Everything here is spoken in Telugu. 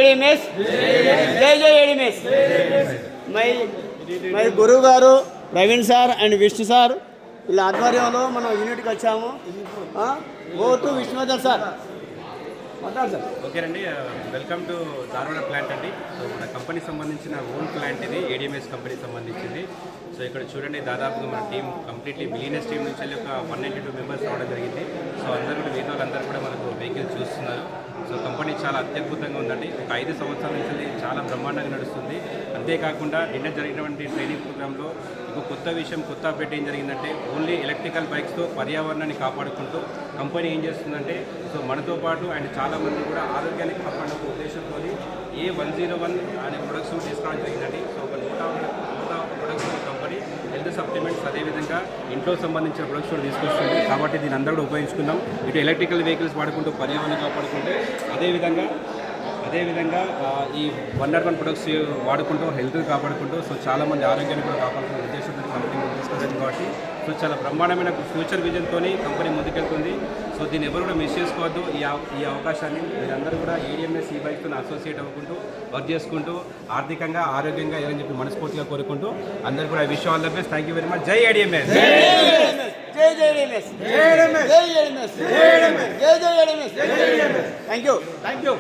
ఏడిఎంఎస్ జై జై ఏడిఎంఎస్. మై గురువు గారు Praveen sir and Vishnu sir వీళ్ళ ఆధ్వర్యంలో మనం యూనిట్కి వచ్చాము. Go to Vishnuvardhan sir. ఓకేనండి, వెల్కమ్ టు ధారవాడ ప్లాంట్ అండి. సో మన కంపెనీకి సంబంధించిన ఓన్ ప్లాంట్ ఇది, ఏడిఎంఎస్ కంపెనీకి సంబంధించింది. సో ఇక్కడ చూడండి, దాదాపుగా మన టీం కంప్లీట్లీ మిలీనియస్ టీం నుంచి ఒక 192 మెంబర్స్ రావడం జరిగింది. సో అందరూ కూడా మిగతా వాళ్ళందరూ కూడా మనకు వెహికల్స్ చూస్తున్నారు. సో కంపెనీ చాలా అత్యద్భుతంగా ఉందండి. ఒక 5 సంవత్సరాల నుంచి చాలా బ్రహ్మాండంగా నడుస్తుంది. అంతేకాకుండా నిన్న జరిగినటువంటి ట్రైనింగ్ ప్రోగ్రాంలో ఇంకో కొత్త విషయం, కొత్త అప్డేట్ ఏం జరిగిందంటే, ఓన్లీ ఎలక్ట్రికల్ బైక్స్తో పర్యావరణాన్ని కాపాడుకుంటూ కంపెనీ ఏం చేస్తుందంటే, సో మనతో పాటు అండ్ చాలామంది కూడా ఆరోగ్యాన్ని కాపాడే ఉద్దేశంతో A101 అనే ప్రొడక్ట్స్ తీసుకోవడం జరిగిందండి. సో ఒక 101 ప్రొడక్ట్స్ కంపెనీ హెల్త్ సప్లిమెంట్స్, అదేవిధంగా ఇంట్లో సంబంధించిన ప్రొడక్ట్స్ కూడా తీసుకొస్తుంది. కాబట్టి దీని అందరూ కూడా ఉపయోగించుకుందాం. ఇటు ఎలక్ట్రికల్ వెహికల్స్ వాడుకుంటూ పర్యావరణం కాపాడుకుంటూ అదేవిధంగా ఈ 101 ప్రొడక్ట్స్ వాడుకుంటూ హెల్త్ కాపాడుకుంటూ సో చాలామంది ఆరోగ్యాన్ని కూడా కాపాడుకునే ఉద్దేశంతో కంపెనీ తీసుకొచ్చింది. కాబట్టి సో చాలా బ్రహ్మాండమైన ఫ్యూచర్ విజన్తో కంపెనీ ముందుకెళ్తుంది. సో దీన్ని ఎవరు కూడా మిస్ చేసుకోవద్దు. ఈ అవకాశాన్ని మీరందరూ కూడా ఏడిఎంఎస్ ఈ బైక్తో అసోసియేట్ అవ్వకుంటూ వర్క్ చేసుకుంటూ ఆర్థికంగా ఆరోగ్యంగా ఏదని చెప్పి మనస్ఫూర్తిగా కోరుకుంటూ అందరూ కూడా wish all the best. Thank you very much. జై ఏడిఎంఎస్. Thank you.